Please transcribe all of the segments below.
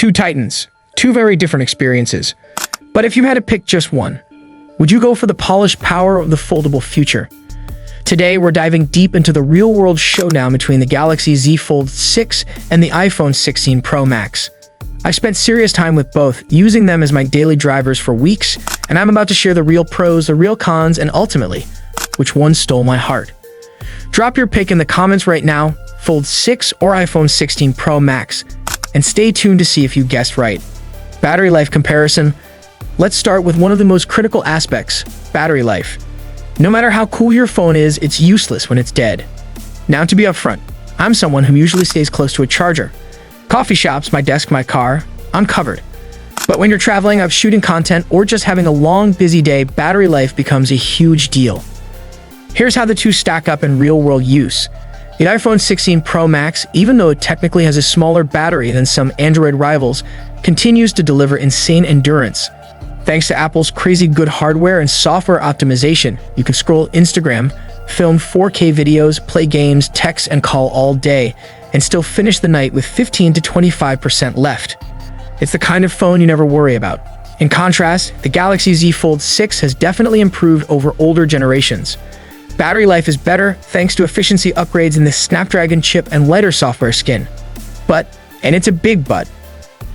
Two titans, two very different experiences. But if you had to pick just one, would you go for the polished power of the foldable future? Today, we're diving deep into the real-world showdown between the Galaxy Z Fold 6 and the iPhone 16 Pro Max. I've spent serious time with both, using them as my daily drivers for weeks, and I'm about to share the real pros, the real cons, and ultimately, which one stole my heart. Drop your pick in the comments right now, Fold 6 or iPhone 16 Pro Max, and stay tuned to see if you guessed right. Battery life comparison. Let's start with one of the most critical aspects, battery life. No matter how cool your phone is, it's useless when it's dead. Now, to be upfront, I'm someone who usually stays close to a charger. Coffee shops, my desk, my car, I'm covered. But when you're traveling, out shooting content, or just having a long, busy day, battery life becomes a huge deal. Here's how the two stack up in real-world use. The iPhone 16 Pro Max, even though it technically has a smaller battery than some Android rivals, continues to deliver insane endurance. Thanks to Apple's crazy good hardware and software optimization, you can scroll Instagram, film 4K videos, play games, text, and call all day, and still finish the night with 15 to 25% left. It's the kind of phone you never worry about. In contrast, the Galaxy Z Fold 6 has definitely improved over older generations. Battery life is better thanks to efficiency upgrades in the Snapdragon chip and lighter software skin. But, and it's a big but,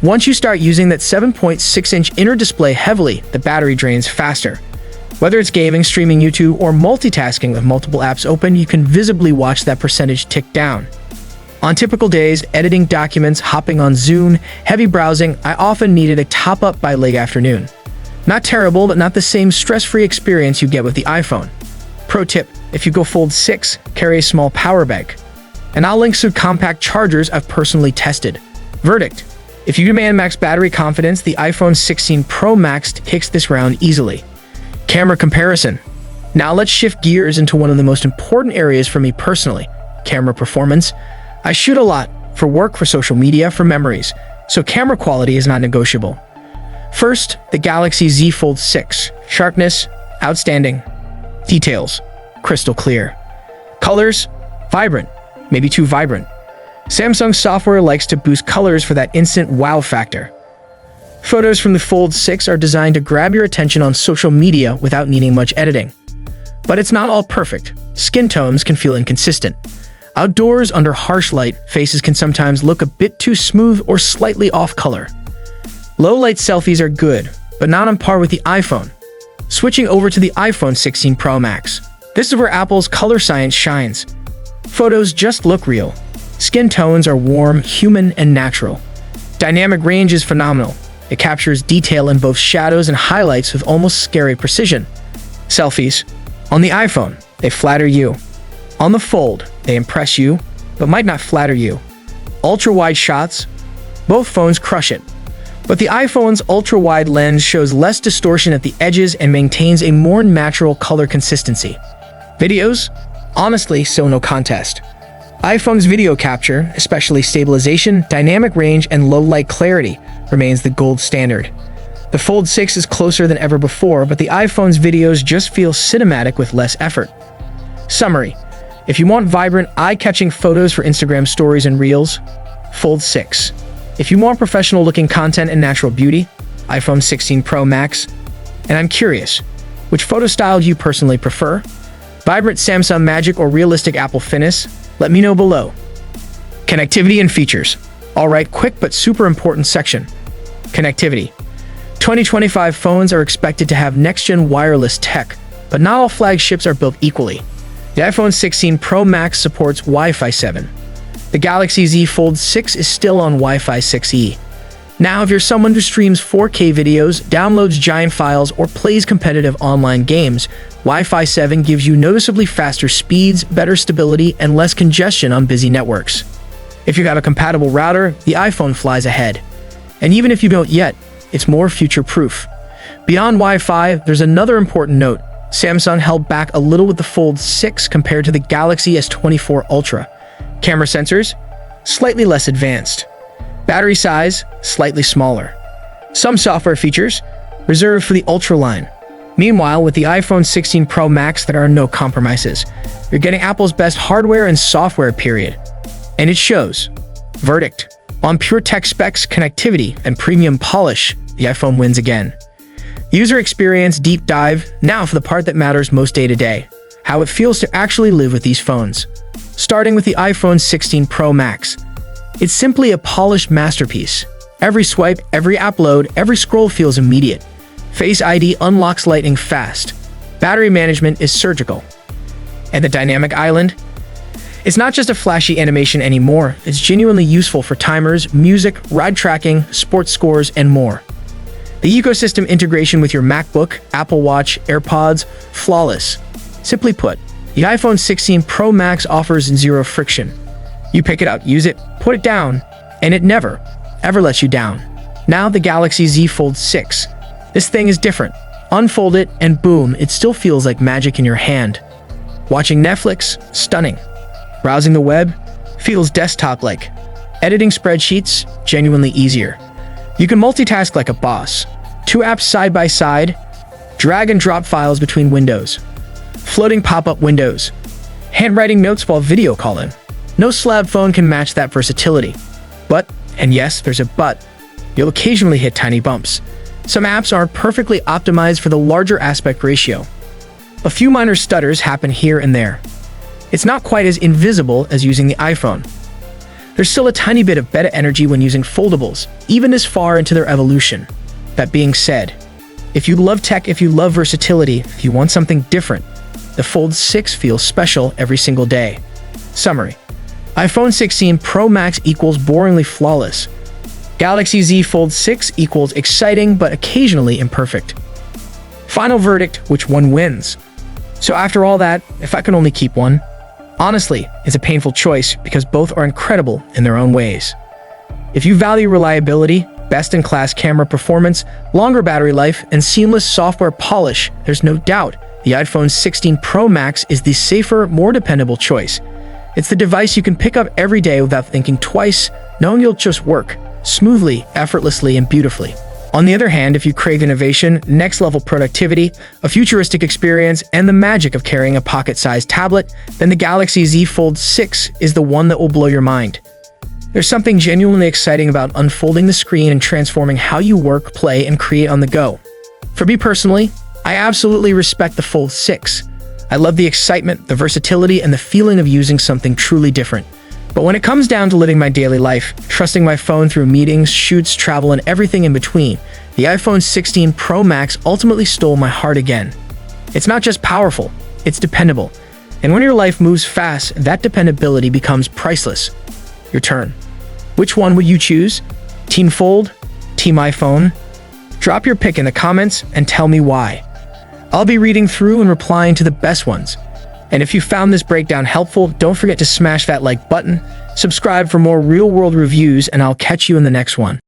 once you start using that 7.6-inch inner display heavily, the battery drains faster. Whether it's gaming, streaming YouTube, or multitasking with multiple apps open, you can visibly watch that percentage tick down. On typical days, editing documents, hopping on Zoom, heavy browsing, I often needed a top-up by late afternoon. Not terrible, but not the same stress-free experience you get with the iPhone. Pro tip, if you go Fold 6, carry a small power bank. And I'll link some compact chargers I've personally tested. Verdict: if you demand max battery confidence, the iPhone 16 Pro Max takes this round easily. Camera comparison. Now let's shift gears into one of the most important areas for me personally, camera performance. I shoot a lot, for work, for social media, for memories, so camera quality is not negotiable. First, the Galaxy Z Fold 6. Sharpness, outstanding. Details, crystal clear. Colors, vibrant, maybe too vibrant. Samsung software likes to boost colors for that instant wow factor. Photos from the Fold 6 are designed to grab your attention on social media without needing much editing. But it's not all perfect. Skin tones can feel inconsistent. Outdoors, under harsh light, faces can sometimes look a bit too smooth or slightly off color. Low-light selfies are good, but not on par with the iPhone. Switching over to the iPhone 16 Pro Max. This is where Apple's color science shines. Photos just look real. Skin tones are warm, human, and natural. Dynamic range is phenomenal. It captures detail in both shadows and highlights with almost scary precision. Selfies. On the iPhone, they flatter you. On the Fold, they impress you, but might not flatter you. Ultra-wide shots. Both phones crush it. But the iPhone's ultra-wide lens shows less distortion at the edges and maintains a more natural color consistency. Videos? Honestly, so no contest. iPhone's video capture, especially stabilization, dynamic range, and low-light clarity, remains the gold standard. The Fold 6 is closer than ever before, but the iPhone's videos just feel cinematic with less effort. Summary: if you want vibrant, eye-catching photos for Instagram stories and Reels, Fold 6. If you want professional-looking content and natural beauty, iPhone 16 Pro Max. And I'm curious, which photo style do you personally prefer? Vibrant Samsung magic or realistic Apple finesse? Let me know below. Connectivity and features. Alright, quick but super important section. Connectivity. 2025 phones are expected to have next-gen wireless tech, but not all flagships are built equally. The iPhone 16 Pro Max supports Wi-Fi 7. The Galaxy Z Fold 6 is still on Wi-Fi 6E. Now, if you're someone who streams 4K videos, downloads giant files, or plays competitive online games, Wi-Fi 7 gives you noticeably faster speeds, better stability, and less congestion on busy networks. If you got a compatible router, the iPhone flies ahead. And even if you don't yet, it's more future-proof. Beyond Wi-Fi, there's another important note. Samsung held back a little with the Fold 6 compared to the Galaxy S24 Ultra. Camera sensors, slightly less advanced. Battery size, slightly smaller. Some software features, reserved for the Ultra line. Meanwhile, with the iPhone 16 Pro Max, there are no compromises. You're getting Apple's best hardware and software, period. And it shows. Verdict: On pure tech specs, connectivity, and premium polish, the iPhone wins again. User experience deep dive, now for the part that matters most day to day, how it feels to actually live with these phones. Starting with the iPhone 16 Pro Max. It's simply a polished masterpiece. Every swipe, every app load, every scroll feels immediate. Face ID unlocks lightning fast. Battery management is surgical. And the dynamic island? It's not just a flashy animation anymore, it's genuinely useful for timers, music, ride tracking, sports scores, and more. The ecosystem integration with your MacBook, Apple Watch, AirPods, flawless. Simply put, the iPhone 16 Pro Max offers zero friction. You pick it up, use it, put it down, and it never, ever lets you down. Now the Galaxy Z Fold 6. This thing is different. Unfold it, and boom, it still feels like magic in your hand. Watching Netflix? Stunning. Browsing the web? Feels desktop-like. Editing spreadsheets? Genuinely easier. You can multitask like a boss. 2 apps side by side. Drag and drop files between windows. Floating pop-up windows. Handwriting notes while video calling. No slab phone can match that versatility. But, and yes, there's a but, you'll occasionally hit tiny bumps. Some apps aren't perfectly optimized for the larger aspect ratio. A few minor stutters happen here and there. It's not quite as invisible as using the iPhone. There's still a tiny bit of beta energy when using foldables, even this far into their evolution. That being said, if you love tech, if you love versatility, if you want something different, the Fold 6 feels special every single day. Summary: iPhone 16 Pro Max equals boringly flawless. Galaxy Z Fold 6 equals exciting but occasionally imperfect. Final verdict, which one wins? So after all that, if I can only keep one, honestly, it's a painful choice because both are incredible in their own ways. If you value reliability, best-in-class camera performance, longer battery life, and seamless software polish, there's no doubt the iPhone 16 Pro Max is the safer, more dependable choice. It's the device you can pick up every day without thinking twice, knowing you'll just work smoothly, effortlessly, and beautifully. On the other hand, if you crave innovation, next-level productivity, a futuristic experience, and the magic of carrying a pocket-sized tablet, then the Galaxy Z Fold 6 is the one that will blow your mind. There's something genuinely exciting about unfolding the screen and transforming how you work, play, and create on the go. For me personally, I absolutely respect the Fold 6. I love the excitement, the versatility, and the feeling of using something truly different. But when it comes down to living my daily life, trusting my phone through meetings, shoots, travel, and everything in between, the iPhone 16 Pro Max ultimately stole my heart again. It's not just powerful, it's dependable. And when your life moves fast, that dependability becomes priceless. Your turn. Which one would you choose? Team Fold? Team iPhone? Drop your pick in the comments and tell me why. I'll be reading through and replying to the best ones. And if you found this breakdown helpful, don't forget to smash that like button, subscribe for more real-world reviews, and I'll catch you in the next one.